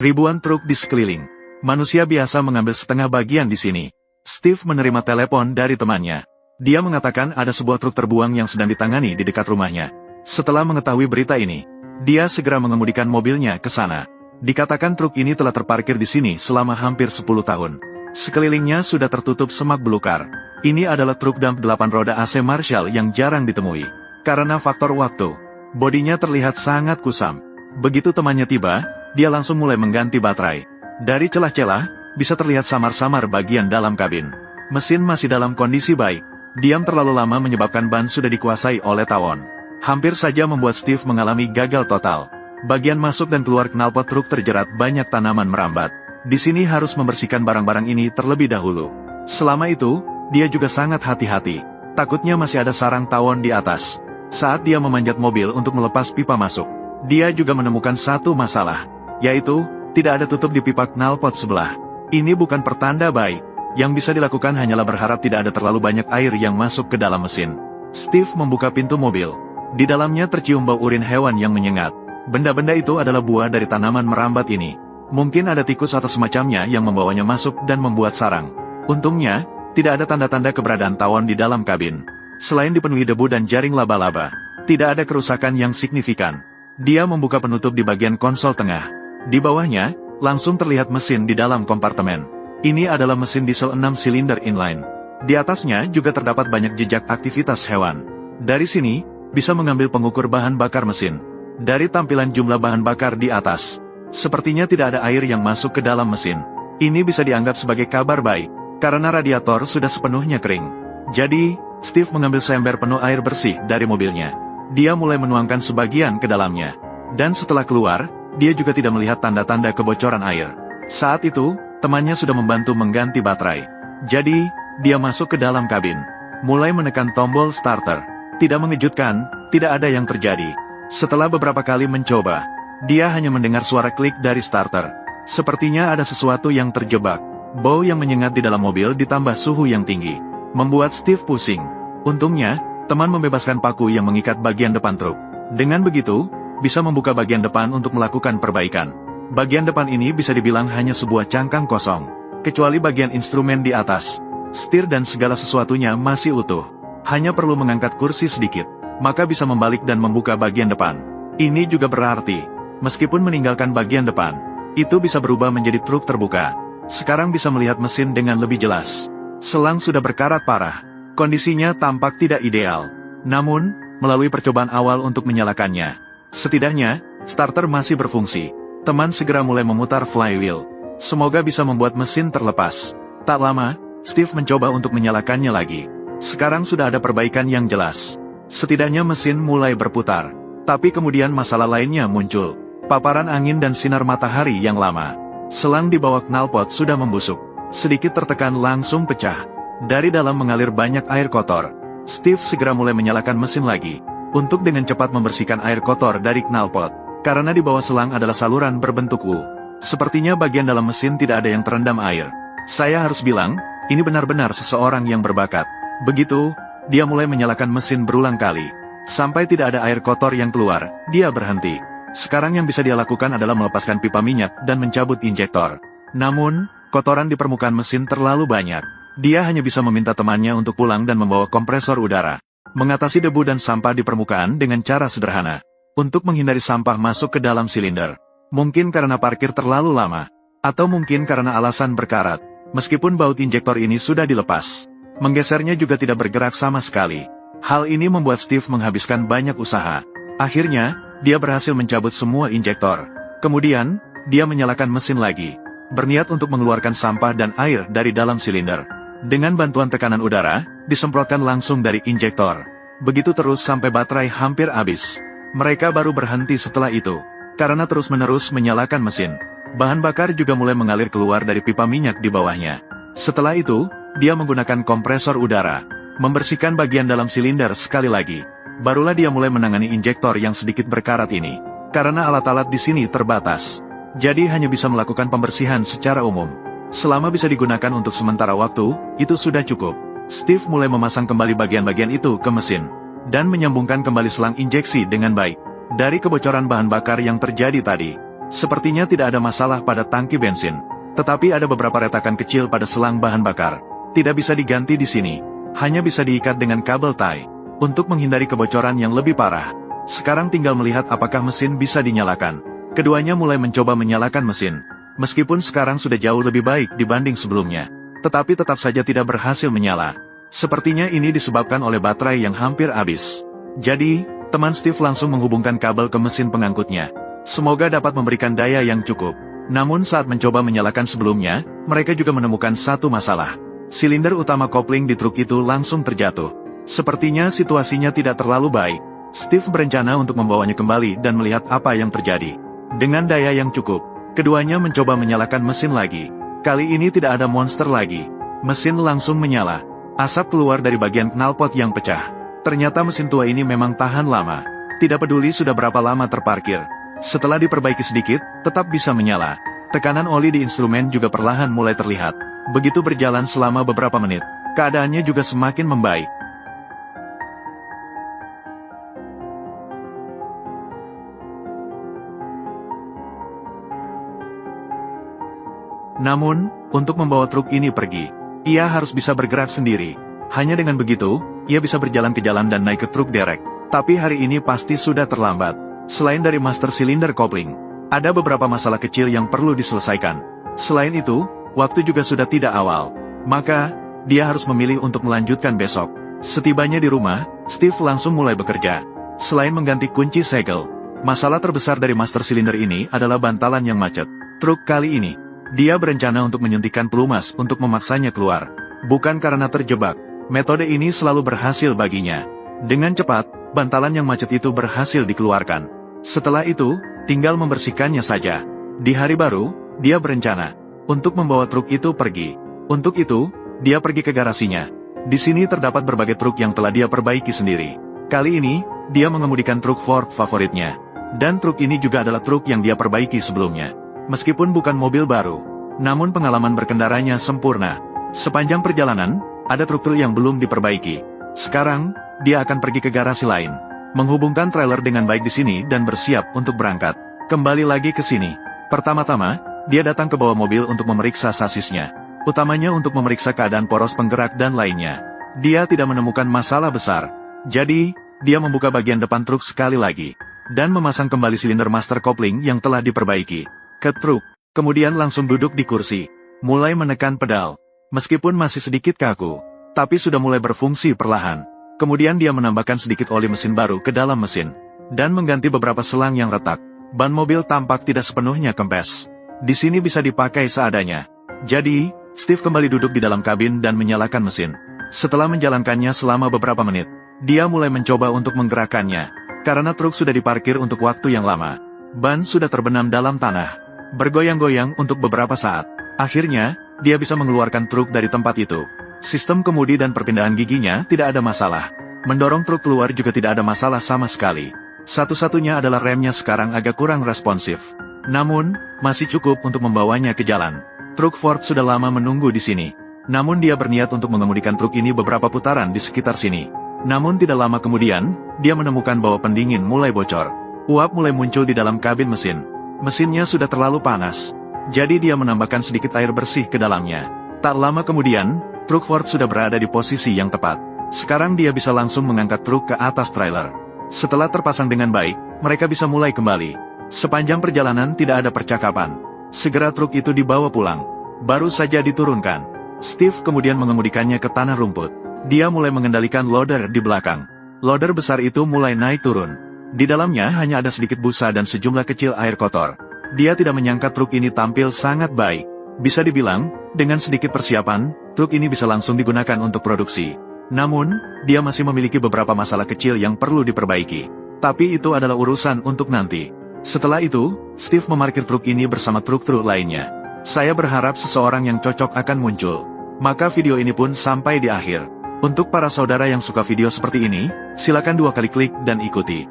Ribuan truk di sekeliling. Manusia biasa mengambil setengah bagian di sini. Steve menerima telepon dari temannya. Dia mengatakan ada sebuah truk terbuang yang sedang ditangani di dekat rumahnya. Setelah mengetahui berita ini, dia segera mengemudikan mobilnya ke sana. Dikatakan truk ini telah terparkir di sini selama hampir 10 tahun. Sekelilingnya sudah tertutup semak belukar. Ini adalah truk dump 8 roda AC Marshall yang jarang ditemui. Karena faktor waktu, bodinya terlihat sangat kusam. Begitu temannya tiba, dia langsung mulai mengganti baterai. Dari celah-celah, bisa terlihat samar-samar bagian dalam kabin. Mesin masih dalam kondisi baik. Diam terlalu lama menyebabkan ban sudah dikuasai oleh tawon. Hampir saja membuat Steve mengalami gagal total. Bagian masuk dan keluar knalpot truk terjerat banyak tanaman merambat. Di sini harus membersihkan barang-barang ini terlebih dahulu. Selama itu, dia juga sangat hati-hati. Takutnya masih ada sarang tawon di atas. Saat dia memanjat mobil untuk melepas pipa masuk, dia juga menemukan satu masalah, yaitu tidak ada tutup di pipa knalpot sebelah. Ini bukan pertanda baik. Yang bisa dilakukan hanyalah berharap tidak ada terlalu banyak air yang masuk ke dalam mesin. Steve membuka pintu mobil. Di dalamnya tercium bau urin hewan yang menyengat. Benda-benda itu adalah buah dari tanaman merambat ini. Mungkin ada tikus atau semacamnya yang membawanya masuk dan membuat sarang. Untungnya, tidak ada tanda-tanda keberadaan tawon di dalam kabin. Selain dipenuhi debu dan jaring laba-laba, tidak ada kerusakan yang signifikan. Dia membuka penutup di bagian konsol tengah. Di bawahnya, langsung terlihat mesin di dalam kompartemen. Ini adalah mesin diesel 6 silinder inline. Di atasnya juga terdapat banyak jejak aktivitas hewan. Dari sini, bisa mengambil pengukur bahan bakar mesin. Dari tampilan jumlah bahan bakar di atas, sepertinya tidak ada air yang masuk ke dalam mesin. Ini bisa dianggap sebagai kabar baik, karena radiator sudah sepenuhnya kering. Jadi, Steve mengambil seember penuh air bersih dari mobilnya. Dia mulai menuangkan sebagian ke dalamnya. Dan setelah keluar, dia juga tidak melihat tanda-tanda kebocoran air. Saat itu, temannya sudah membantu mengganti baterai. Jadi, dia masuk ke dalam kabin. Mulai menekan tombol starter. Tidak mengejutkan, tidak ada yang terjadi. Setelah beberapa kali mencoba, dia hanya mendengar suara klik dari starter. Sepertinya ada sesuatu yang terjebak. Bau yang menyengat di dalam mobil ditambah suhu yang tinggi, membuat Steve pusing. Untungnya, teman membebaskan paku yang mengikat bagian depan truk. Dengan begitu, bisa membuka bagian depan untuk melakukan perbaikan. Bagian depan ini bisa dibilang hanya sebuah cangkang kosong. Kecuali bagian instrumen di atas. Setir dan segala sesuatunya masih utuh. Hanya perlu mengangkat kursi sedikit, maka bisa membalik dan membuka bagian depan. Ini juga berarti, meskipun meninggalkan bagian depan, itu bisa berubah menjadi truk terbuka. Sekarang bisa melihat mesin dengan lebih jelas. Selang sudah berkarat parah. Kondisinya tampak tidak ideal. Namun, melalui percobaan awal untuk menyalakannya, setidaknya, starter masih berfungsi. Teman segera mulai memutar flywheel. Semoga bisa membuat mesin terlepas. Tak lama, Steve mencoba untuk menyalakannya lagi. Sekarang sudah ada perbaikan yang jelas. Setidaknya mesin mulai berputar. Tapi kemudian masalah lainnya muncul. Paparan angin dan sinar matahari yang lama. Selang di bawah knalpot sudah membusuk. Sedikit tertekan langsung pecah. Dari dalam mengalir banyak air kotor. Steve segera mulai menyalakan mesin lagi. Untuk dengan cepat membersihkan air kotor dari knalpot. Karena di bawah selang adalah saluran berbentuk U. Sepertinya bagian dalam mesin tidak ada yang terendam air. Saya harus bilang, ini benar-benar seseorang yang berbakat. Begitu, dia mulai menyalakan mesin berulang kali. Sampai tidak ada air kotor yang keluar, dia berhenti. Sekarang yang bisa dia lakukan adalah melepaskan pipa minyak dan mencabut injektor. Namun, kotoran di permukaan mesin terlalu banyak. Dia hanya bisa meminta temannya untuk pulang dan membawa kompresor udara. Mengatasi debu dan sampah di permukaan dengan cara sederhana. Untuk menghindari sampah masuk ke dalam silinder. Mungkin karena parkir terlalu lama. Atau mungkin karena alasan berkarat. Meskipun baut injektor ini sudah dilepas, menggesernya juga tidak bergerak sama sekali. Hal ini membuat Steve menghabiskan banyak usaha. Akhirnya, dia berhasil mencabut semua injektor. Kemudian, dia menyalakan mesin lagi. Berniat untuk mengeluarkan sampah dan air dari dalam silinder. Dengan bantuan tekanan udara, disemprotkan langsung dari injektor. Begitu terus sampai baterai hampir habis. Mereka baru berhenti setelah itu, karena terus-menerus menyalakan mesin. Bahan bakar juga mulai mengalir keluar dari pipa minyak di bawahnya. Setelah itu, dia menggunakan kompresor udara, membersihkan bagian dalam silinder sekali lagi. Barulah dia mulai menangani injektor yang sedikit berkarat ini. Karena alat-alat di sini terbatas, jadi hanya bisa melakukan pembersihan secara umum. Selama bisa digunakan untuk sementara waktu, itu sudah cukup. Steve mulai memasang kembali bagian-bagian itu ke mesin. Dan menyambungkan kembali selang injeksi dengan baik. Dari kebocoran bahan bakar yang terjadi tadi, Sepertinya tidak ada masalah pada tangki bensin. Tetapi ada beberapa retakan kecil pada selang bahan bakar. Tidak bisa diganti di sini. Hanya bisa diikat dengan kabel tie. Untuk menghindari kebocoran yang lebih parah. Sekarang tinggal melihat apakah mesin bisa dinyalakan. Keduanya mulai mencoba menyalakan mesin. Meskipun sekarang sudah jauh lebih baik dibanding sebelumnya. Tetapi tetap saja tidak berhasil menyala. Sepertinya ini disebabkan oleh baterai yang hampir habis. Jadi, teman Steve langsung menghubungkan kabel ke mesin pengangkutnya. Semoga dapat memberikan daya yang cukup. Namun saat mencoba menyalakan sebelumnya, mereka juga menemukan satu masalah. Silinder utama kopling di truk itu langsung terjatuh. Sepertinya situasinya tidak terlalu baik. Steve berencana untuk membawanya kembali dan melihat apa yang terjadi. Dengan daya yang cukup, keduanya mencoba menyalakan mesin lagi. Kali ini tidak ada monster lagi. Mesin langsung menyala. Asap keluar dari bagian knalpot yang pecah. Ternyata mesin tua ini memang tahan lama. Tidak peduli sudah berapa lama terparkir. Setelah diperbaiki sedikit, tetap bisa menyala. Tekanan oli di instrumen juga perlahan mulai terlihat. Begitu berjalan selama beberapa menit, keadaannya juga semakin membaik. Namun, untuk membawa truk ini pergi, ia harus bisa bergerak sendiri. Hanya dengan begitu, ia bisa berjalan ke jalan dan naik ke truk derek. Tapi hari ini pasti sudah terlambat. Selain dari master cylinder coupling, ada beberapa masalah kecil yang perlu diselesaikan. Selain itu, waktu juga sudah tidak awal. Maka, dia harus memilih untuk melanjutkan besok. Setibanya di rumah, Steve langsung mulai bekerja. Selain mengganti kunci segel, masalah terbesar dari master cylinder ini adalah bantalan yang macet. Truk kali ini, dia berencana untuk menyuntikkan pelumas untuk memaksanya keluar. Bukan karena terjebak, metode ini selalu berhasil baginya. Dengan cepat, bantalan yang macet itu berhasil dikeluarkan. Setelah itu, tinggal membersihkannya saja. Di hari baru, dia berencana untuk membawa truk itu pergi. Untuk itu, dia pergi ke garasinya. Di sini terdapat berbagai truk yang telah dia perbaiki sendiri. Kali ini, dia mengemudikan truk Ford favoritnya. Dan truk ini juga adalah truk yang dia perbaiki sebelumnya. Meskipun bukan mobil baru, namun pengalaman berkendaranya sempurna. Sepanjang perjalanan, ada truk-truk yang belum diperbaiki. Sekarang, dia akan pergi ke garasi lain, menghubungkan trailer dengan baik di sini dan bersiap untuk berangkat. Kembali lagi ke sini. Pertama-tama, dia datang ke bawah mobil untuk memeriksa sasisnya. Utamanya untuk memeriksa keadaan poros penggerak dan lainnya. Dia tidak menemukan masalah besar. Jadi, dia membuka bagian depan truk sekali lagi, dan memasang kembali silinder master coupling yang telah diperbaiki ke truk. Kemudian langsung duduk di kursi, mulai menekan pedal. Meskipun masih sedikit kaku, tapi sudah mulai berfungsi perlahan. Kemudian dia menambahkan sedikit oli mesin baru ke dalam mesin, dan mengganti beberapa selang yang retak. Ban mobil tampak tidak sepenuhnya kempes. Di sini bisa dipakai seadanya. Jadi, Steve kembali duduk di dalam kabin dan menyalakan mesin. Setelah menjalankannya selama beberapa menit, dia mulai mencoba untuk menggerakkannya. Karena truk sudah diparkir untuk waktu yang lama, ban sudah terbenam dalam tanah, bergoyang-goyang untuk beberapa saat. Akhirnya, dia bisa mengeluarkan truk dari tempat itu. Sistem kemudi dan perpindahan giginya tidak ada masalah. Mendorong truk keluar juga tidak ada masalah sama sekali. Satu-satunya adalah remnya sekarang agak kurang responsif. Namun, masih cukup untuk membawanya ke jalan. Truk Ford sudah lama menunggu di sini. Namun dia berniat untuk mengemudikan truk ini beberapa putaran di sekitar sini. Namun tidak lama kemudian, dia menemukan bahwa pendingin mulai bocor. Uap mulai muncul di dalam kabin mesin. Mesinnya sudah terlalu panas. Jadi dia menambahkan sedikit air bersih ke dalamnya. Tak lama kemudian, truk Ford sudah berada di posisi yang tepat. Sekarang dia bisa langsung mengangkat truk ke atas trailer. Setelah terpasang dengan baik, mereka bisa mulai kembali. Sepanjang perjalanan tidak ada percakapan. Segera truk itu dibawa pulang. Baru saja diturunkan, Steve kemudian mengemudikannya ke tanah rumput. Dia mulai mengendalikan loader di belakang. Loader besar itu mulai naik turun. Di dalamnya hanya ada sedikit busa dan sejumlah kecil air kotor. Dia tidak menyangka truk ini tampil sangat baik. Bisa dibilang, dengan sedikit persiapan, truk ini bisa langsung digunakan untuk produksi. Namun, dia masih memiliki beberapa masalah kecil yang perlu diperbaiki. Tapi itu adalah urusan untuk nanti. Setelah itu, Steve memarkir truk ini bersama truk-truk lainnya. Saya berharap seseorang yang cocok akan muncul. Maka video ini pun sampai di akhir. Untuk para saudara yang suka video seperti ini, silakan 2 kali klik dan ikuti.